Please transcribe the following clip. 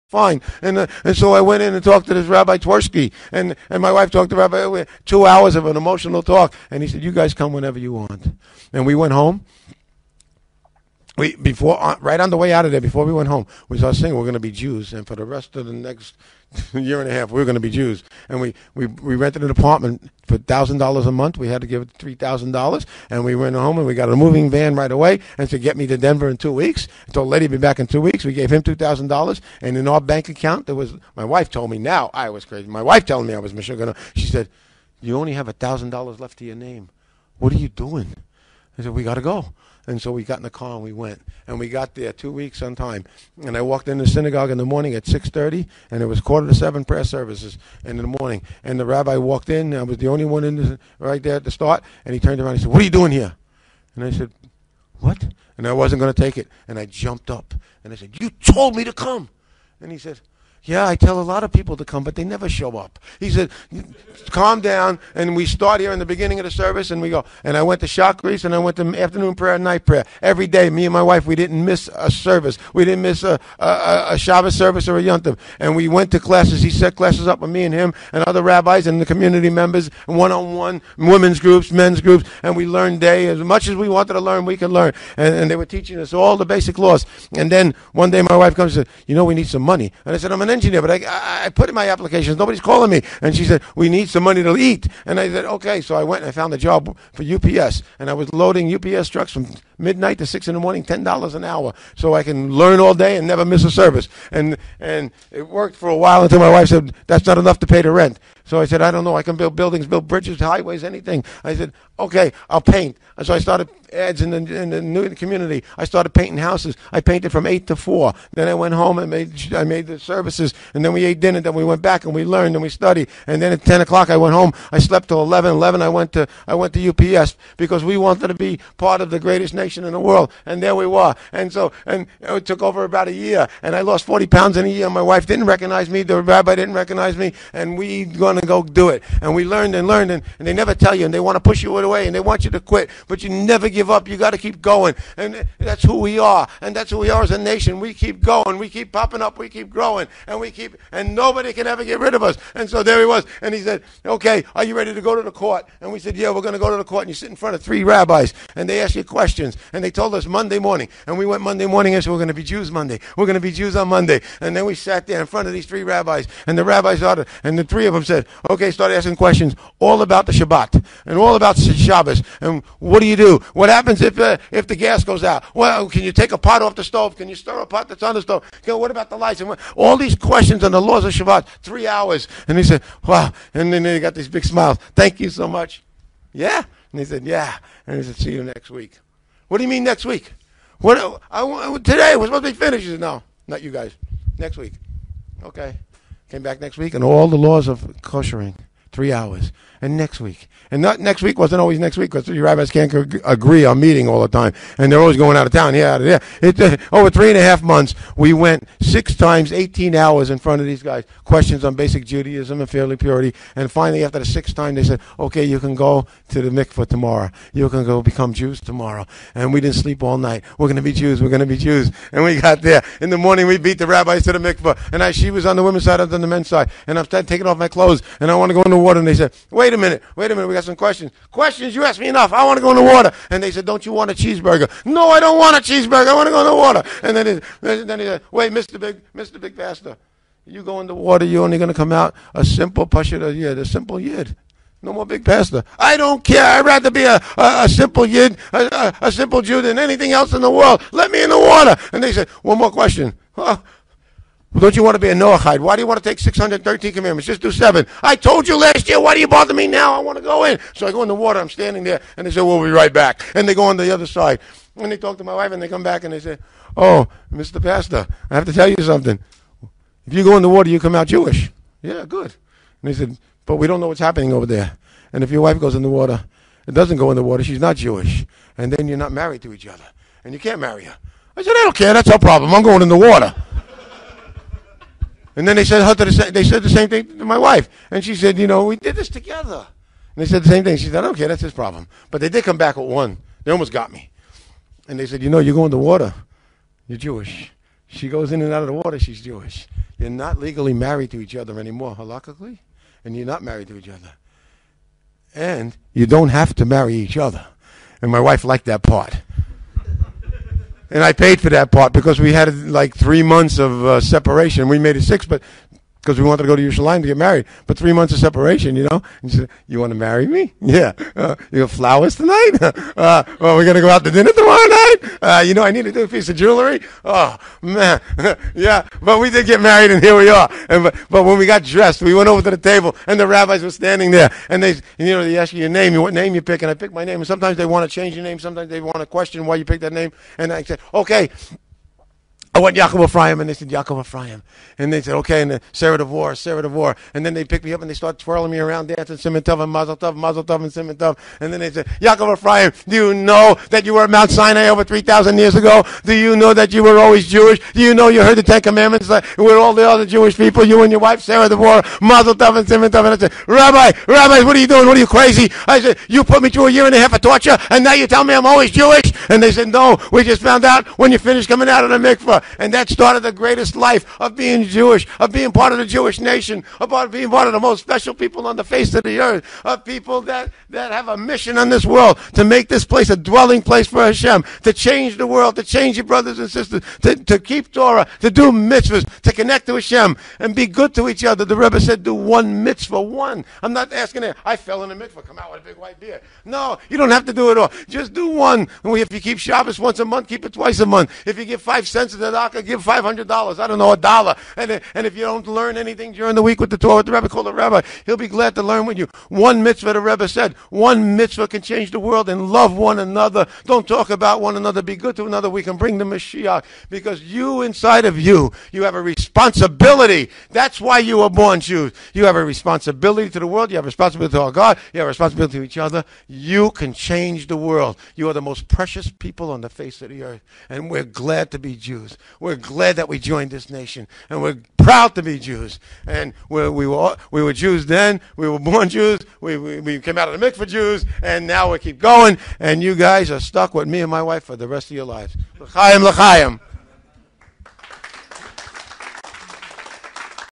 fine. And so I went in and talked to this Rabbi Twersky, and my wife talked to Rabbi, 2 hours of an emotional talk. And he said, you guys come whenever you want. And we went home. Right on the way out of there, before we went home, we started saying we're going to be Jews, and for the rest of the next year and a half, we're going to be Jews. And we rented an apartment for $1,000 a month. We had to give it $3,000, and we went home and we got a moving van right away, and to get me to Denver in 2 weeks. I told Letty to be back in 2 weeks. We gave him $2,000, and in our bank account there was. My wife told me. Now I was crazy. My wife telling me I was Meshuggah. She said, "You only have $1,000 left to your name. What are you doing?" I said, "We got to go." And so we got in the car and we went. And we got there 2 weeks on time. And I walked in the synagogue in the morning at 6:30, and it was 6:45 prayer services in the morning. And the rabbi walked in. I was the only one right there at the start. And he turned around and he said, "What are you doing here?" And I said, "What?" And I wasn't going to take it. And I jumped up. And I said, "You told me to come." And he said, "Yeah, I tell a lot of people to come, but they never show up." He said, "Calm down." And we start here in the beginning of the service, and we go. And I went to Shachris, and I went to afternoon prayer and night prayer. Every day, me and my wife, we didn't miss a service. We didn't miss a Shabbos service or a Yontiv. And we went to classes. He set classes up with me and him and other rabbis and the community members, one-on-one, women's groups, men's groups. And we learned day. As much as we wanted to learn, we could learn. And they were teaching us all the basic laws. And then one day my wife comes and said, "We need some money." And I said, "I'm an engineer, but I put in my applications. Nobody's calling me." And she said, "We need some money to eat." And I said, "Okay." So I went and I found a job for UPS. And I was loading UPS trucks from midnight to 6 in the morning, $10 an hour, so I can learn all day and never miss a service. And it worked for a while until my wife said, "That's not enough to pay the rent." So I said, "I don't know. I can build buildings, build bridges, highways, anything." I said, "Okay, I'll paint." And so I started ads in the new community. I started painting houses. I painted from 8 to 4. Then I went home and I made the services. And then we ate dinner. Then we went back and we learned and we studied. And then at 10 o'clock I went home. I slept till 11. 11 I went to UPS because we wanted to be part of the greatest nation in the world. And there we were. And it took over about a year. And I lost 40 pounds in a year. My wife didn't recognize me. The rabbi didn't recognize me. And we going to go do it. And we learned and learned. And they never tell you. And they want to push you away. And they want you to quit. But you never give up. You got to keep going. And that's who we are. And that's who we are as a nation. We keep going. We keep popping up. We keep growing. And nobody can ever get rid of us. And so there he was. And he said, "Okay, are you ready to go to the court?" And we said, "Yeah, we're going to go to the court." And you sit in front of 3 rabbis. And they ask you questions. And they told us Monday morning. And we went Monday morning and said, "We're going to be Jews Monday. We're going to be Jews on Monday." And then we sat there in front of these 3 rabbis. And the rabbis started. And the 3 of them said, "Okay," started asking questions all about the Shabbat. And all about Shabbos. And what do you do? What happens if the gas goes out? Well, can you take a pot off the stove? Can you stir a pot that's on the stove? What about the lights? And all these questions on the laws of Shabbat, 3 hours. And he said, "Wow." And then they got these big smiles. "Thank you so much." "Yeah?" And he said, "Yeah." And he said, "See you next week." "What do you mean next week?" Today we're supposed to be finished." He said, "No, not you guys. Next week." Okay. Came back next week and all the laws of koshering, 3 hours. And next week. And not next week wasn't always next week because 3 rabbis can't agree on meeting all the time. And they're always going out of town, here, out of there. Over 3.5 months, we went 6 times, 18 hours in front of these guys. Questions on basic Judaism and family purity. And finally, after the 6th time, they said, "Okay, you can go to the mikveh tomorrow. You can go become Jews tomorrow." And we didn't sleep all night. "We're going to be Jews. We're going to be Jews." And we got there. In the morning, we beat the rabbis to the mikveh. And she was on the women's side, I was on the men's side. And I'm taking off my clothes. And I want to go in the water. And they said, Wait a minute, we got some questions. "Questions? You asked me enough. I want to go in the water." And they said, "Don't you want a cheeseburger?" "No, I don't want a cheeseburger. I want to go in the water." And then he said, "Wait, Mr. Big Pastor, you go in the water, you're only going to come out a simple pashut yid, a simple yid. No more big pastor." "I don't care. I'd rather be a simple yid, a simple Jew than anything else in the world. Let me in the water." And they said, "One more question. Well, don't you want to be a Noahide? Why do you want to take 613 commandments? Just do 7. I told you last year. Why do you bother me now? I want to go in." So I go in the water. I'm standing there. And they say, "We'll be right back." And they go on the other side. And they talk to my wife. And they come back. And they say, "Oh, Mr. Pastor, I have to tell you something. If you go in the water, you come out Jewish." "Yeah, good." And they said, "But we don't know what's happening over there. And if your wife goes in the water, it doesn't go in the water, she's not Jewish. And then you're not married to each other. And you can't marry her." I said, "I don't care. That's our problem. I'm going in the water." And then they said the same thing to my wife. And she said, "We did this together." And they said the same thing. She said, "I don't care. That's his problem." But they did come back with one. They almost got me. And they said, "You go in the water. You're Jewish. She goes in and out of the water. She's Jewish. You're not legally married to each other anymore, halakhically, and you're not married to each other. And you don't have to marry each other. And my wife liked that part. And I paid for that part because we had like 3 months of separation. We made it 6, but because we wanted to go to Yerushalayim to get married. But 3 months of separation, you know. And she said, you want to marry me? Yeah. You have flowers tonight? Well, we're going to go out to dinner tomorrow night? You know, I need to do a piece of jewelry? Oh, man. Yeah. But we did get married, and here we are. But when we got dressed, we went over to the table, and the rabbis were standing there. And they ask you your name, what name you pick, and I pick my name. And sometimes they want to change your name. Sometimes they want to question why you picked that name. And I said, okay. I went Yaakov Ephraim, and they said, Yaakov Ephraim. And they said, okay, and Sarah Devor. And then they picked me up, and they start twirling me around, dancing, Siman Tov, and Mazel Tov, and Siman Tov. And then they said, Yaakov Ephraim, do you know that you were at Mount Sinai over 3,000 years ago? Do you know that you were always Jewish? Do you know you heard the Ten Commandments with all the other Jewish people, you and your wife, Sarah Devor, Mazel Tov, and Siman Tov? And I said, Rabbi, what are you doing? What are you, crazy? I said, you put me through a year and a half of torture, and now you tell me I'm always Jewish? And they said, no, we just found out when you finished coming out of the mikveh. And that started the greatest life of being Jewish, of being part of the Jewish nation, of being part of the most special people on the face of the earth, of people that have a mission on this world to make this place a dwelling place for Hashem, to change the world, to change your brothers and sisters, to keep Torah, to do mitzvahs, to connect to Hashem, and be good to each other. The Rebbe said, do one mitzvah, one. I'm not asking it. I fell in a mikvah, come out with a big white beard. No, you don't have to do it all. Just do one. If you keep Shabbos once a month, keep it twice a month. If you give 5 cents to the doctor, give $500. I don't know, $1. And if you don't learn anything during the week with the Torah, the Rebbe called the Rebbe, he'll be glad to learn with you. One mitzvah, the Rebbe said, one mitzvah can change the world, and love one another. Don't talk about one another. Be good to another. We can bring the Mashiach, because you, inside of you, you have a responsibility. That's why you were born Jews. You have a responsibility to the world. You have a responsibility to our God. You have a responsibility to each other. You can change the world. You are the most precious people on the face of the earth, and we're glad to be Jews. We're glad that we joined this nation, and we're proud to be Jews. And we were Jews then. We were born Jews. We came out of the mikveh Jews, and now we keep going. And you guys are stuck with me and my wife for the rest of your lives. L'chaim, l'chaim.